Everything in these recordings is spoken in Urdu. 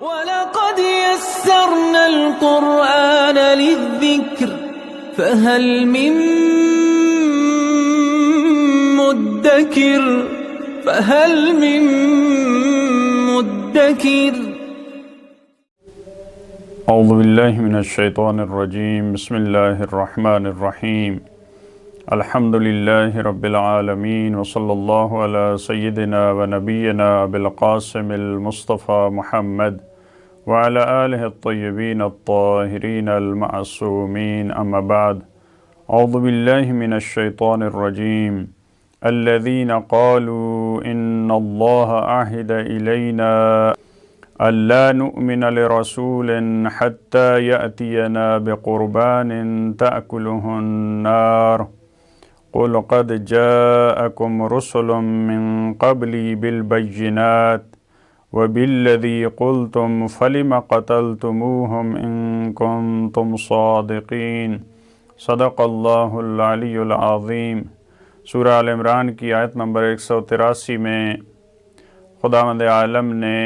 وَلَقَدْ يَسَّرْنَا الْقُرْآنَ لِلذِّكْرِ فَهَلْ مِن مُدَّكِرٍ اعوذ باللہ من الشیطان الرجیم بسم اللہ الرحمن الرحیم الحمد للہ رب العالمین وصلی اللہ علی سیدنا و نبینا ابوالقاسم المصطفى محمد وعلى آلہ الطیبین الطاہرین المعصومین اما بعد اعوذ باللہ من الشیطان الرجیم الذین قالوا ان اللہ عہد الینا أَلَّا نُؤْمِنَ لِرَسُولٍ حَتَّى يَأْتِيَنَا بِقُرْبَانٍ تَأْكُلُهُ النَّارُ قُلْ قَدْ جَاءَكُمْ رُسُلٌ مِّن قَبْلِي بِالْبَيِّنَاتِ وَبِالَّذِي قُلْتُمْ فَلِمَ قَتَلْتُمُوهُمْ إِن كُنتُمْ صَادِقِينَ صدق اللہ العلی العظیم۔ سورہ آل عمران کی آیت نمبر 183 میں خداوند عالم نے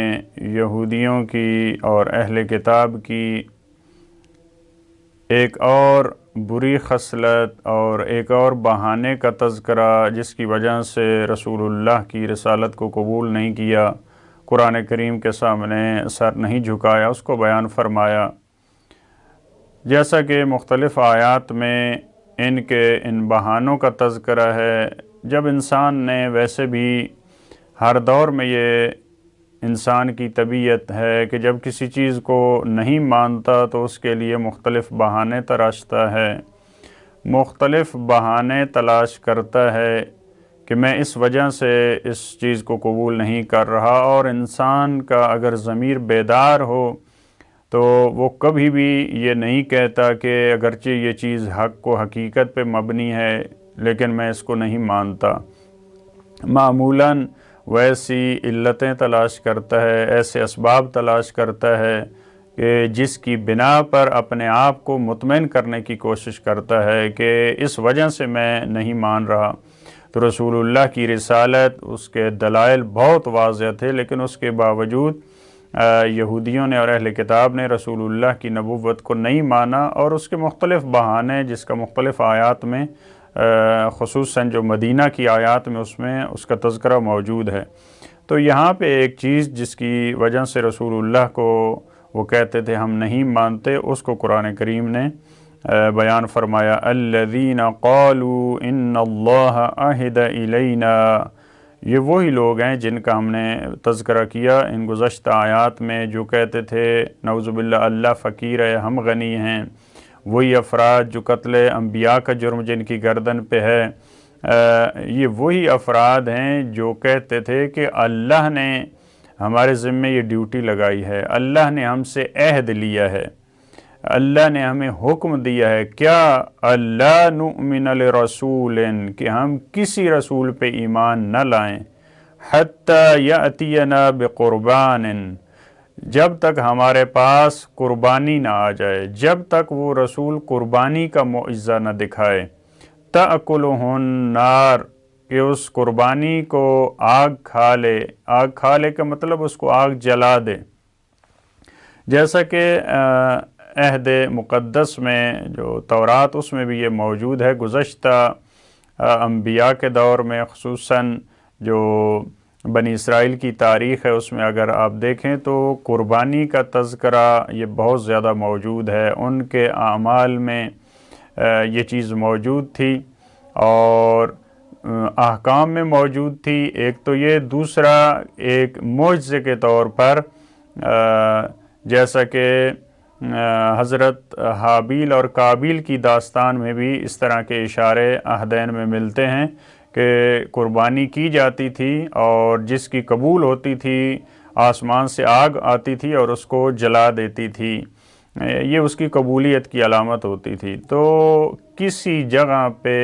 یہودیوں کی اور اہل کتاب کی ایک اور بری خصلت اور ایک اور بہانے کا تذکرہ جس کی وجہ سے رسول اللہ کی رسالت کو قبول نہیں کیا، قرآن کریم کے سامنے سر نہیں جھکایا، اس کو بیان فرمایا۔ جیسا کہ مختلف آیات میں ان بہانوں کا تذکرہ ہے، جب انسان نے ویسے بھی ہر دور میں یہ انسان کی طبیعت ہے کہ جب کسی چیز کو نہیں مانتا تو اس کے لیے مختلف بہانے تراشتا ہے، مختلف بہانے تلاش کرتا ہے کہ میں اس وجہ سے اس چیز کو قبول نہیں کر رہا۔ اور انسان کا اگر ضمیر بیدار ہو تو وہ کبھی بھی یہ نہیں کہتا کہ اگرچہ یہ چیز حق و حقیقت پہ مبنی ہے لیکن میں اس کو نہیں مانتا۔ معمولاً ویسی علتیں تلاش کرتا ہے، ایسے اسباب تلاش کرتا ہے کہ جس کی بنا پر اپنے آپ کو مطمئن کرنے کی کوشش کرتا ہے کہ اس وجہ سے میں نہیں مان رہا۔ تو رسول اللہ کی رسالت، اس کے دلائل بہت واضح تھے، لیکن اس کے باوجود یہودیوں نے اور اہل کتاب نے رسول اللہ کی نبوت کو نہیں مانا، اور اس کے مختلف بہانے جس کا مختلف آیات میں خصوصاً جو مدینہ کی آیات میں اس کا تذکرہ موجود ہے۔ تو یہاں پہ ایک چیز جس کی وجہ سے رسول اللہ کو وہ کہتے تھے ہم نہیں مانتے، اس کو قرآن کریم نے بیان فرمایا۔ الذین قالوا ان اللہ عہد الینا، یہ وہی لوگ ہیں جن کا ہم نے تذکرہ کیا ان گزشتہ آیات میں، جو کہتے تھے نعوذ باللہ اللہ فقیر ہے ہم غنی ہیں۔ وہی افراد جو قتل انبیاء کا جرم جن کی گردن پہ ہے، یہ وہی افراد ہیں جو کہتے تھے کہ اللہ نے ہمارے ذمے یہ ڈیوٹی لگائی ہے، اللہ نے ہم سے عہد لیا ہے، اللہ نے ہمیں حکم دیا ہے کیا اللہ نؤمن لرسول، کہ ہم کسی رسول پہ ایمان نہ لائیں، حتی یأتینا بقربان، جب تک ہمارے پاس قربانی نہ آ جائے، جب تک وہ رسول قربانی کا معجزہ نہ دکھائے، تأکلہ النار، کہ اس قربانی کو آگ کھا لے۔ آگ کھا لے کا مطلب اس کو آگ جلا دے، جیسا کہ عہد مقدس میں جو تورات اس میں بھی یہ موجود ہے۔ گزشتہ انبیاء کے دور میں خصوصاً جو بنی اسرائیل کی تاریخ ہے اس میں اگر آپ دیکھیں تو قربانی کا تذکرہ یہ بہت زیادہ موجود ہے، ان کے اعمال میں یہ چیز موجود تھی اور احکام میں موجود تھی۔ ایک تو یہ، دوسرا ایک معجزے کے طور پر جیسا کہ حضرت حابیل اور قابیل کی داستان میں بھی اس طرح کے اشارے عہدین میں ملتے ہیں کہ قربانی کی جاتی تھی اور جس کی قبول ہوتی تھی آسمان سے آگ آتی تھی اور اس کو جلا دیتی تھی، یہ اس کی قبولیت کی علامت ہوتی تھی۔ تو کسی جگہ پہ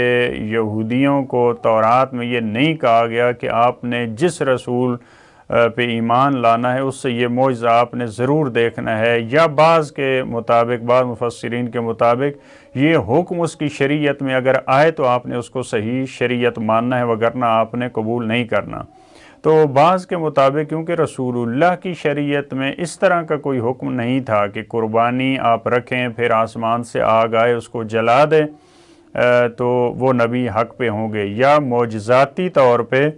یہودیوں کو تورات میں یہ نہیں کہا گیا کہ آپ نے جس رسول پہ ایمان لانا ہے اس سے یہ معجزہ آپ نے ضرور دیکھنا ہے، یا بعض کے مطابق، بعض مفسرین کے مطابق یہ حکم اس کی شریعت میں اگر آئے تو آپ نے اس کو صحیح شریعت ماننا ہے، وگرنہ آپ نے قبول نہیں کرنا۔ تو بعض کے مطابق کیونکہ رسول اللہ کی شریعت میں اس طرح کا کوئی حکم نہیں تھا کہ قربانی آپ رکھیں پھر آسمان سے آگ آئے اس کو جلا دیں تو وہ نبی حق پہ ہوں گے، یا معجزاتی طور پہ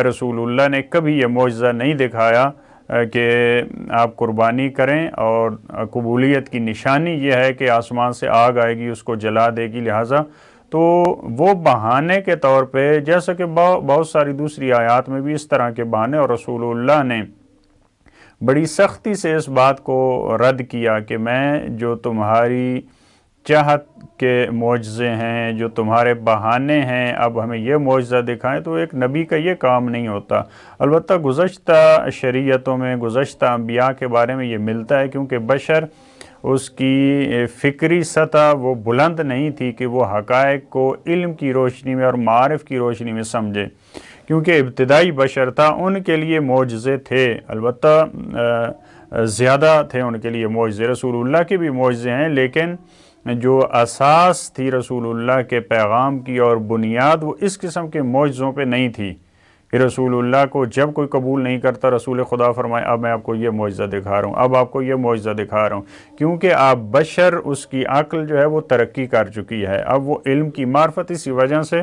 رسول اللہ نے کبھی یہ معجزہ نہیں دکھایا کہ آپ قربانی کریں اور قبولیت کی نشانی یہ ہے کہ آسمان سے آگ آئے گی اس کو جلا دے گی، لہٰذا تو وہ بہانے کے طور پہ، جیسا کہ بہت ساری دوسری آیات میں بھی اس طرح کے بہانے، اور رسول اللہ نے بڑی سختی سے اس بات کو رد کیا کہ میں جو تمہاری چاہت کے معجزے ہیں، جو تمہارے بہانے ہیں، اب ہمیں یہ معجزہ دکھائیں، تو ایک نبی کا یہ کام نہیں ہوتا۔ البتہ گزشتہ شریعتوں میں، گزشتہ انبیاء کے بارے میں یہ ملتا ہے، کیونکہ بشر اس کی فکری سطح وہ بلند نہیں تھی کہ وہ حقائق کو علم کی روشنی میں اور معارف کی روشنی میں سمجھے، کیونکہ ابتدائی بشر تھا، ان کے لیے معجزے تھے، البتہ زیادہ تھے ان کے لیے معجزے۔ رسول اللہ کے بھی معجزے ہیں، لیکن جو اساس تھی رسول اللہ کے پیغام کی اور بنیاد، وہ اس قسم کے معجزوں پہ نہیں تھی کہ رسول اللہ کو جب کوئی قبول نہیں کرتا رسول خدا فرمائے اب میں آپ کو یہ معجزہ دکھا رہا ہوں، اب آپ کو یہ معجزہ دکھا رہا ہوں، کیونکہ آپ بشر، اس کی عقل جو ہے وہ ترقی کر چکی ہے، اب وہ علم کی معرفت، اسی وجہ سے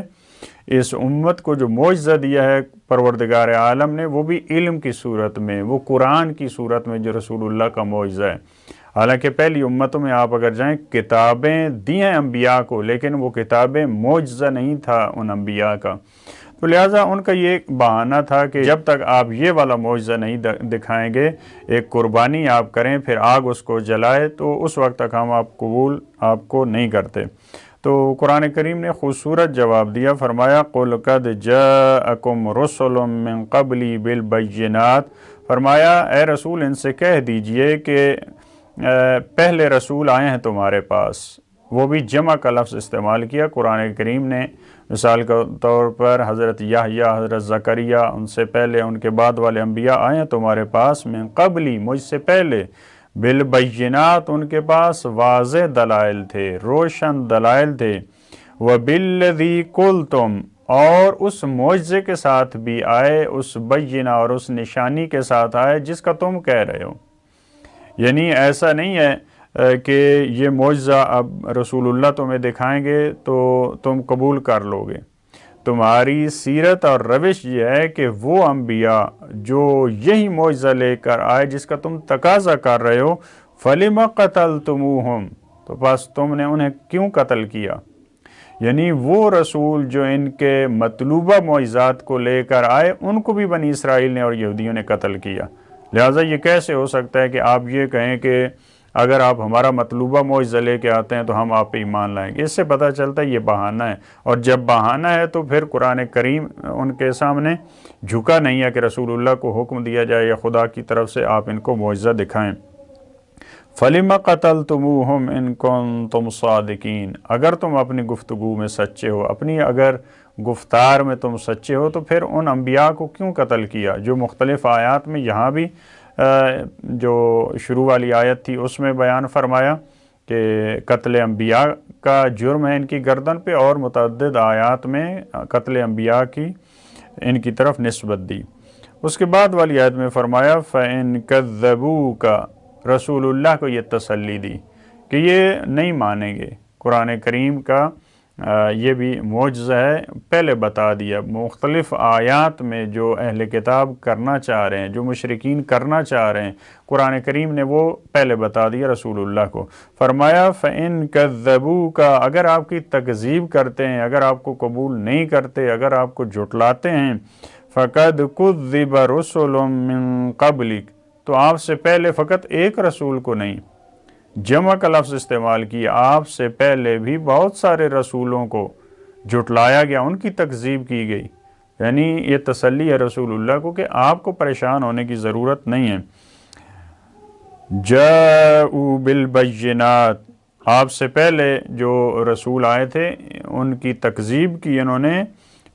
اس امت کو جو معجزہ دیا ہے پروردگار عالم نے، وہ بھی علم کی صورت میں، وہ قرآن کی صورت میں جو رسول اللہ کا معجزہ ہے۔ حالانکہ پہلی امتوں میں آپ اگر جائیں، کتابیں دی ہیں انبیاء کو، لیکن وہ کتابیں معجزہ نہیں تھا ان انبیاء کا، تو لہٰذا ان کا یہ بہانہ تھا کہ جب تک آپ یہ والا معجزہ نہیں دکھائیں گے، ایک قربانی آپ کریں پھر آگ اس کو جلائے، تو اس وقت تک ہم قبول آپ کو نہیں کرتے۔ تو قرآن کریم نے خوبصورت جواب دیا، فرمایا قُلْ قَدْ جَاءَكُمْ رُسُلٌ مِّن قَبْلِي بِالْبَيِّنَاتِ، فرمایا اے رسول ان سے کہہ دیجئے کہ پہلے رسول آئے ہیں تمہارے پاس، وہ بھی جمع کا لفظ استعمال کیا قرآن کریم نے، مثال کے طور پر حضرت یحییٰ، حضرت زکریا، ان سے پہلے ان کے بعد والے انبیاء آئے ہیں تمہارے پاس، من قبلی، مجھ سے پہلے، بالبینات، ان کے پاس واضح دلائل تھے، روشن دلائل تھے، وبالذی قلتم، اور اس معجزے کے ساتھ بھی آئے، اس بینہ اور اس نشانی کے ساتھ آئے جس کا تم کہہ رہے ہو۔ یعنی ایسا نہیں ہے کہ یہ معجزہ اب رسول اللہ تمہیں دکھائیں گے تو تم قبول کر لو گے۔ تمہاری سیرت اور روش یہ ہے کہ وہ انبیاء جو یہی معجزہ لے کر آئے جس کا تم تقاضا کر رہے ہو، فَلِمَ قَتَلْتُمُوهُمْ، تو بس تم نے انہیں کیوں قتل کیا؟ یعنی وہ رسول جو ان کے مطلوبہ معجزات کو لے کر آئے، ان کو بھی بنی اسرائیل نے اور یہودیوں نے قتل کیا۔ لہٰذا یہ کیسے ہو سکتا ہے کہ آپ یہ کہیں کہ اگر آپ ہمارا مطلوبہ معجزہ لے کے آتے ہیں تو ہم آپ پہ ایمان لائیں گے؟ اس سے پتہ چلتا ہے یہ بہانہ ہے، اور جب بہانہ ہے تو پھر قرآن کریم ان کے سامنے جھکا نہیں ہے کہ رسول اللہ کو حکم دیا جائے یا خدا کی طرف سے آپ ان کو معجزہ دکھائیں۔ فَلِمَ قَتَلْتُمُوهُمْ إِن كُنتُمْ صَادِقِينَ، اگر تم اپنی گفتگو میں سچے ہو، اپنی اگر گفتار میں تم سچے ہو، تو پھر ان انبیاء کو کیوں قتل کیا؟ جو مختلف آیات میں، یہاں بھی جو شروع والی آیت تھی اس میں بیان فرمایا کہ قتل انبیاء کا جرم ہے ان کی گردن پہ، اور متعدد آیات میں قتل انبیاء کی ان کی طرف نسبت دی۔ اس کے بعد والی آیت میں فرمایا فَإِن كَذَّبُوكَ، رسول اللہ کو یہ تسلی دی کہ یہ نہیں مانیں گے۔ قرآن کریم کا یہ بھی معجزہ ہے، پہلے بتا دیا، مختلف آیات میں جو اہل کتاب کرنا چاہ رہے ہیں، جو مشرکین کرنا چاہ رہے ہیں، قرآن کریم نے وہ پہلے بتا دیا رسول اللہ کو۔ فرمایا فَإِن كَذَّبُوكَ، اگر آپ کی تکذیب کرتے ہیں، اگر آپ کو قبول نہیں کرتے، اگر آپ کو جھٹلاتے ہیں، فَقَدْ كُذِّبَ رُسُلٌ مِّن قَبْلِكَ، تو آپ سے پہلے فقط ایک رسول کو نہیں، جمع کا لفظ استعمال کیا، آپ سے پہلے بھی بہت سارے رسولوں کو جھٹلایا گیا، ان کی تکذیب کی گئی۔ یعنی یہ تسلی ہے رسول اللہ کو کہ آپ کو پریشان ہونے کی ضرورت نہیں ہے۔ جاءوا بالبینات، آپ سے پہلے جو رسول آئے تھے ان کی تکذیب کی انہوں نے،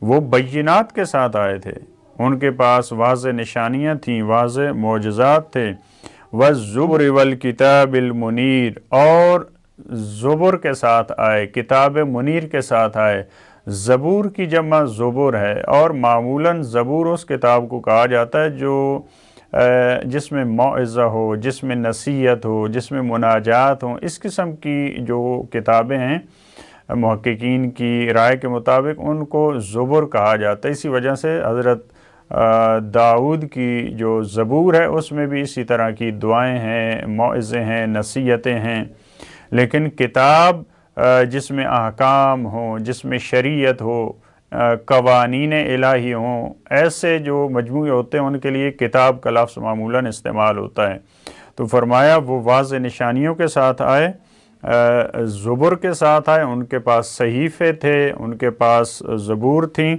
وہ بینات کے ساتھ آئے تھے، ان کے پاس واضح نشانیاں تھیں، واضح معجزات تھے۔ وَالزُّبُرِ وَالْكِتَابِ الْمُنِيرِ، اور زبر کے ساتھ آئے، کتاب منیر کے ساتھ آئے۔ زبور کی جمع زبور ہے، اور معمولاً زبور اس کتاب کو کہا جاتا ہے جو جس میں موعظہ ہو، جس میں نصیحت ہو، جس میں مناجات ہوں۔ اس قسم کی جو کتابیں ہیں محققین کی رائے کے مطابق ان کو زبور کہا جاتا ہے۔ اسی وجہ سے حضرت داؤد کی جو زبور ہے اس میں بھی اسی طرح کی دعائیں ہیں، موعظے ہیں، نصیحتیں ہیں۔ لیکن کتاب جس میں احکام ہوں، جس میں شریعت ہو، قوانین الہی ہوں، ایسے جو مجموعے ہوتے ہیں ان کے لیے کتاب کا لفظ معمولاً استعمال ہوتا ہے۔ تو فرمایا وہ واضح نشانیوں کے ساتھ آئے، زبر کے ساتھ آئے، ان کے پاس صحیفے تھے، ان کے پاس زبور تھیں،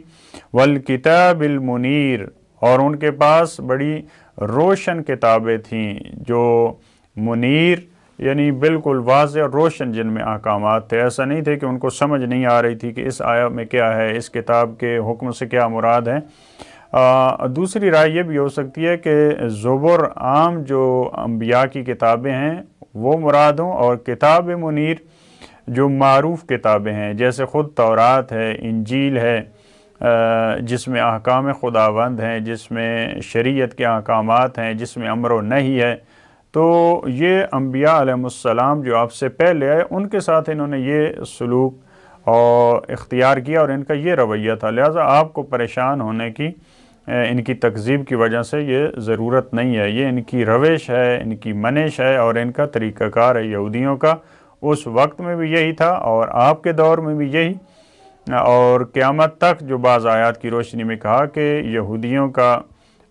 والکتاب المنیر، اور ان کے پاس بڑی روشن کتابیں تھیں جو منیر یعنی بالکل واضح اور روشن، جن میں احکامات تھے۔ ایسا نہیں تھے کہ ان کو سمجھ نہیں آ رہی تھی کہ اس آیت میں کیا ہے، اس کتاب کے حکم سے کیا مراد ہے۔ دوسری رائے یہ بھی ہو سکتی ہے کہ زبر عام جو انبیاء کی کتابیں ہیں وہ مراد ہوں، اور کتاب منیر جو معروف کتابیں ہیں جیسے خود تورات ہے، انجیل ہے، جس میں احکام خداوند ہیں، جس میں شریعت کے احکامات ہیں، جس میں امر و نہی ہے۔ تو یہ انبیاء علیہ السلام جو آپ سے پہلے آئے ان کے ساتھ انہوں نے یہ سلوک اور اختیار کیا اور ان کا یہ رویہ تھا، لہٰذا آپ کو پریشان ہونے کی ان کی تکذیب کی وجہ سے یہ ضرورت نہیں ہے۔ یہ ان کی روش ہے، ان کی منش ہے اور ان کا طریقہ کار ہے یہودیوں کا۔ اس وقت میں بھی یہی تھا اور آپ کے دور میں بھی یہی، اور قیامت تک جو بعض آیات کی روشنی میں کہا کہ یہودیوں کا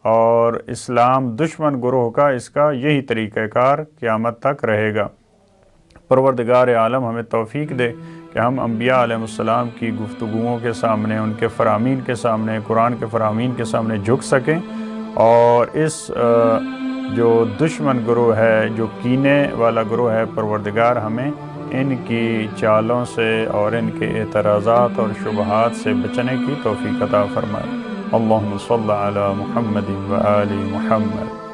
اور اسلام دشمن گروہ کا اس کا یہی طریقہ کار قیامت تک رہے گا۔ پروردگار عالم ہمیں توفیق دے کہ ہم انبیاء علیہ السلام کی گفتگوؤں کے سامنے، ان کے فرامین کے سامنے، قرآن کے فرامین کے سامنے جھک سکیں، اور اس جو دشمن گروہ ہے، جو کینے والا گروہ ہے، پروردگار ہمیں ان کی چالوں سے اور ان کے اعتراضات اور شبہات سے بچنے کی توفیق عطا فرمائے۔ اللہم صلی علی محمد و آل محمد۔